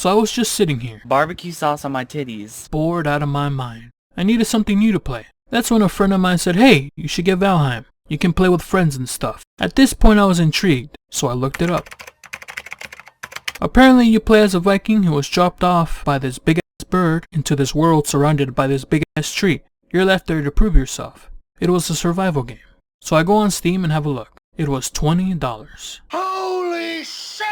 So I was just sitting here, barbecue sauce on my titties, bored out of my mind. I needed something new to play. That's when a friend of mine said, hey, you should get Valheim. You can play with friends and stuff. At this point I was intrigued, so I looked it up. Apparently you play as a Viking who was dropped off by this big ass bird into this world surrounded by this big ass tree. You're left there to prove yourself. It was a survival game. So I go on Steam and have a look. It was $20. Holy shit!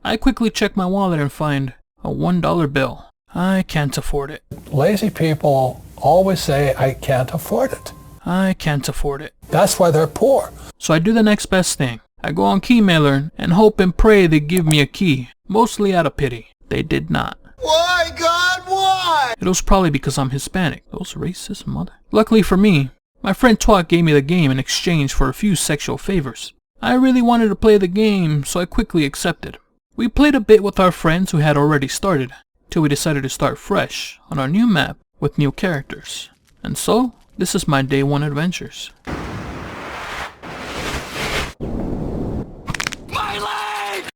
I quickly check my wallet and find a $1 bill. I can't afford it. Lazy people always say, I can't afford it. I can't afford it. That's why they're poor. So I do the next best thing. I go on Keymailer and hope and pray they give me a key. Mostly out of pity. They did not. Why, God, why? It was probably because I'm Hispanic. Those racist mother. Luckily for me, my friend Twat gave me the game in exchange for a few sexual favors. I really wanted to play the game, so I quickly accepted. We played a bit with our friends who had already started, till we decided to start fresh on our new map with new characters. And so, this is my day one adventures. My leg!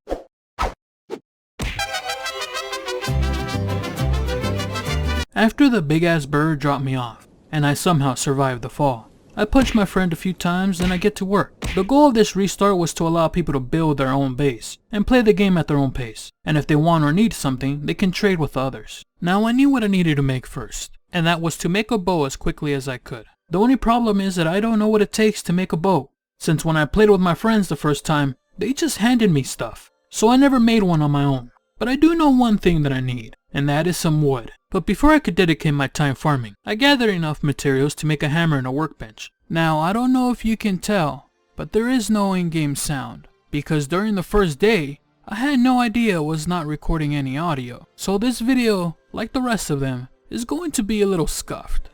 After the big ass bird dropped me off, and I somehow survived the fall, I punched my friend a few times, then I get to work. The goal of this restart was to allow people to build their own base and play the game at their own pace, and if they want or need something, they can trade with others. Now I knew what I needed to make first, and that was to make a bow as quickly as I could. The only problem is that I don't know what it takes to make a bow, since when I played with my friends the first time, they just handed me stuff, so I never made one on my own. But I do know one thing that I need, and that is some wood. But before I could dedicate my time farming, I gathered enough materials to make a hammer and a workbench. Now I don't know if you can tell, but there is no in-game sound, because during the first day, I had no idea I was not recording any audio. So this video, like the rest of them, is going to be a little scuffed.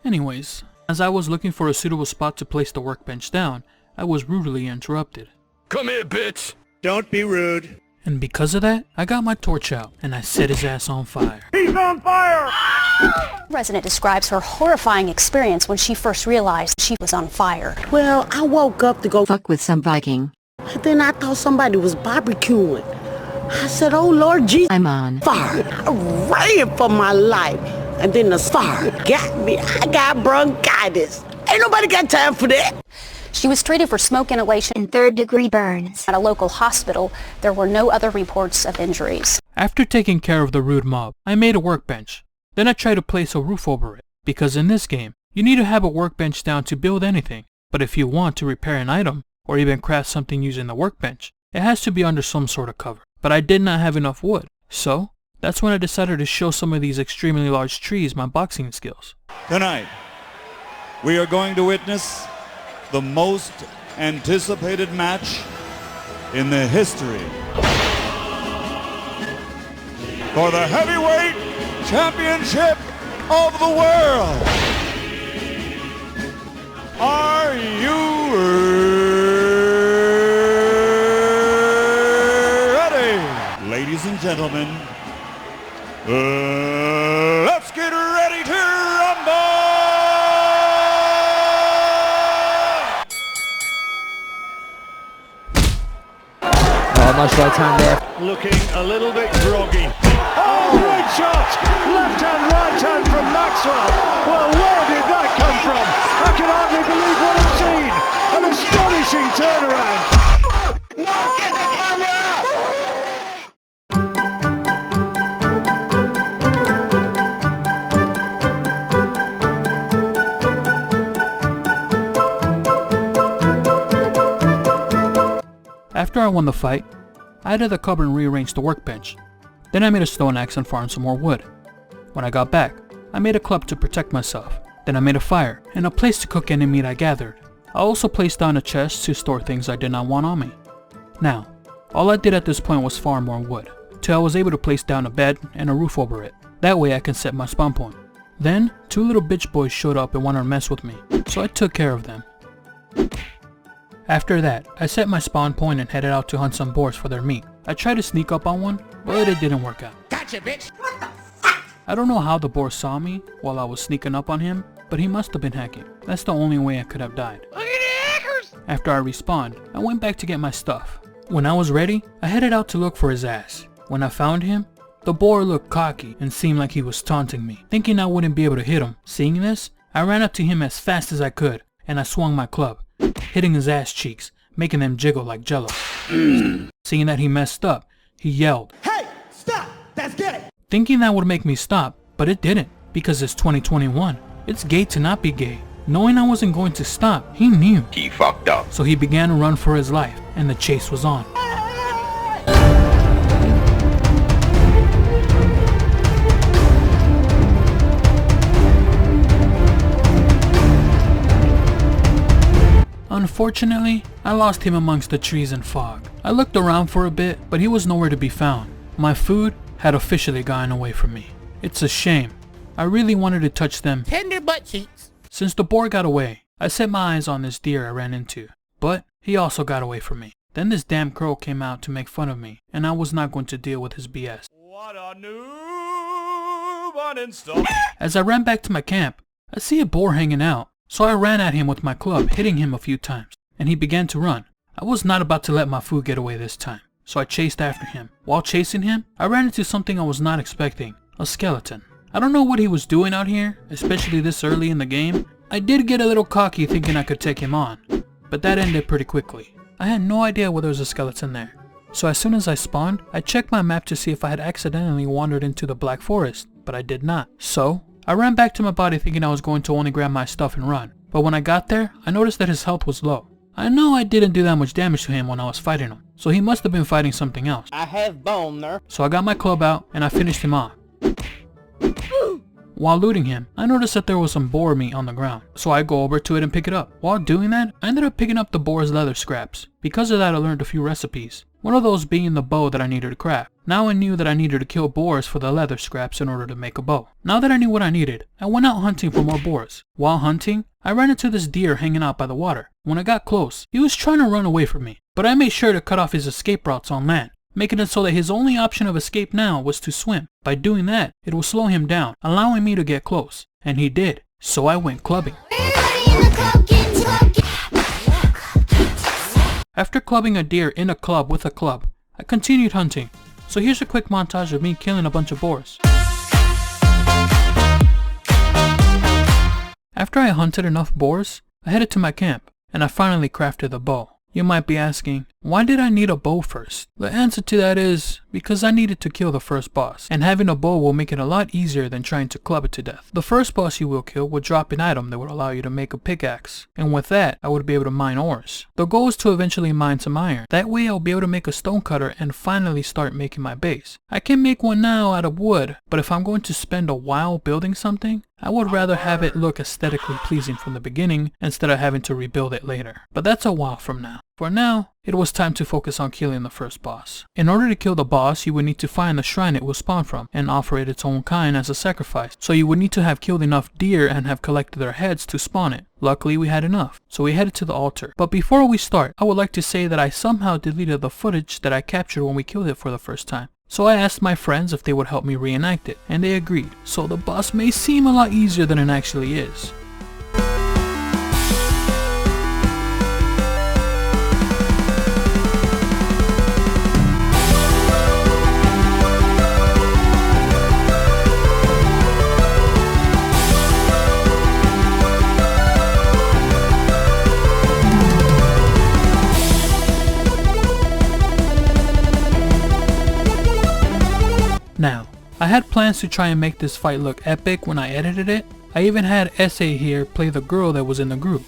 Anyways, as I was looking for a suitable spot to place the workbench down, I was rudely interrupted. Come here, bitch! Don't be rude. And because of that, I got my torch out and I set his ass on fire. He's on fire! Resident describes her horrifying experience when she first realized she was on fire. Well, I woke up to go fuck with some Viking. and then I thought somebody was barbecuing. I said, oh Lord Jesus, I'm on fire. I ran for my life. And then the fire got me. I got bronchitis. Ain't nobody got time for that. She was treated for smoke inhalation and third-degree burns at a local hospital. There were no other reports of injuries. After taking care of the rude mob, I made a workbench. Then I tried to place a roof over it, because in this game, you need to have a workbench down to build anything. But if you want to repair an item, or even craft something using the workbench, it has to be under some sort of cover. But I did not have enough wood, so that's when I decided to show some of these extremely large trees my boxing skills. Tonight, we are going to witness the most anticipated match in the history for the heavyweight championship of the world. Are you ready? Ladies and gentlemen, let's get ready to rumble! Nice right hand there. Looking a little bit groggy. Oh, great shot! Left hand, right hand from Maxwell. Well, where did that come from? I can hardly believe what I've seen. An astonishing turnaround. No, get the After I won the fight, I added the cupboard and rearranged the workbench. Then I made a stone axe and farmed some more wood. When I got back, I made a club to protect myself. Then I made a fire and a place to cook any meat I gathered. I also placed down a chest to store things I did not want on me. Now, all I did at this point was farm more wood, till I was able to place down a bed and a roof over it. That way I can set my spawn point. Then, 2 little bitch boys showed up and wanted to mess with me, so I took care of them. After that, I set my spawn point and headed out to hunt some boars for their meat. I tried to sneak up on one, but it didn't work out. Gotcha, bitch! I don't know how the boar saw me while I was sneaking up on him, but he must have been hacking. That's the only way I could have died. Look at the hackers! After I respawned, I went back to get my stuff. When I was ready, I headed out to look for his ass. When I found him, The boar looked cocky and seemed like he was taunting me. Thinking I wouldn't be able to hit him, seeing this, I ran up to him as fast as I could and I swung my club, hitting his ass cheeks, making them jiggle like jello. Seeing that he messed up, he yelled, "Hey, stop! That's gay!" Thinking that would make me stop, but it didn't, because it's 2021. It's gay to not be gay. Knowing I wasn't going to stop, he knew. He fucked up. So he began to run for his life, and the chase was on. Unfortunately, I lost him amongst the trees and fog. I looked around for a bit, but he was nowhere to be found. My food had officially gotten away from me. It's a shame. I really wanted to touch them tender butt cheeks. Since the boar got away, I set my eyes on this deer I ran into, but he also got away from me. Then this damn crow came out to make fun of me, and I was not going to deal with his BS. What a noob uninstall. As I ran back to my camp, I see a boar hanging out, so I ran at him with my club, hitting him a few times, and he began to run. I was not about to let my food get away this time, so I chased after him. While chasing him, I ran into something I was not expecting, a skeleton. I don't know what he was doing out here, especially this early in the game. I did get a little cocky thinking I could take him on, but that ended pretty quickly. I had no idea whether there was a skeleton there. So as soon as I spawned, I checked my map to see if I had accidentally wandered into the Black Forest, but I did not. So I ran back to my body thinking I was going to only grab my stuff and run. But when I got there, I noticed that his health was low. I know I didn't do that much damage to him when I was fighting him, so he must have been fighting something else. I have bone there. So I got my club out and I finished him off. While looting him, I noticed that there was some boar meat on the ground, so I go over to it and pick it up. While doing that, I ended up picking up the boar's leather scraps. Because of that, I learned a few recipes, one of those being the bow that I needed to craft. Now I knew that I needed to kill boars for the leather scraps in order to make a bow. Now that I knew what I needed, I went out hunting for more boars. While hunting, I ran into this deer hanging out by the water. When I got close, he was trying to run away from me, but I made sure to cut off his escape routes on land, making it so that his only option of escape now was to swim. By doing that, it will slow him down, allowing me to get close. And he did, so I went clubbing. After clubbing a deer in a club with a club, I continued hunting. So here's a quick montage of me killing a bunch of boars. After I hunted enough boars, I headed to my camp, and I finally crafted the bow. You might be asking, why did I need a bow first? The answer to that is, because I needed to kill the first boss, and having a bow will make it a lot easier than trying to club it to death. The first boss you will kill will drop an item that would allow you to make a pickaxe, and with that, I would be able to mine ores. The goal is to eventually mine some iron. That way I'll be able to make a stone cutter and finally start making my base. I can make one now out of wood, but if I'm going to spend a while building something, I would rather have it look aesthetically pleasing from the beginning instead of having to rebuild it later. But that's a while from now. For now, it was time to focus on killing the first boss. In order to kill the boss, you would need to find the shrine it will spawn from and offer it its own kind as a sacrifice. So you would need to have killed enough deer and have collected their heads to spawn it. Luckily, we had enough, so we headed to the altar. But before we start, I would like to say that I somehow deleted the footage that I captured when we killed it for the first time. So I asked my friends if they would help me reenact it, and they agreed. So the boss may seem a lot easier than it actually is. Now, I had plans to try and make this fight look epic when I edited it. I even had SA here play the girl that was in the group.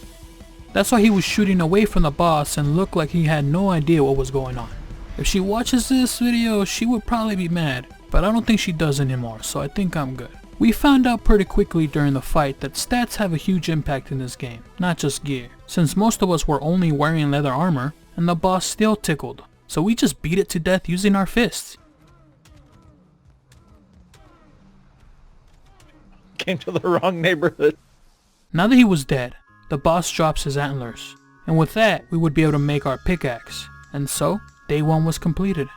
That's why he was shooting away from the boss and looked like he had no idea what was going on. If she watches this video, she would probably be mad, but I don't think she does anymore, so I think I'm good. We found out pretty quickly during the fight that stats have a huge impact in this game, not just gear, since most of us were only wearing leather armor and the boss still tickled, so we just beat it to death using our fists. Came to the wrong neighborhood. Now that he was dead, the boss drops his antlers, and with that we would be able to make our pickaxe, and so day 1 was completed.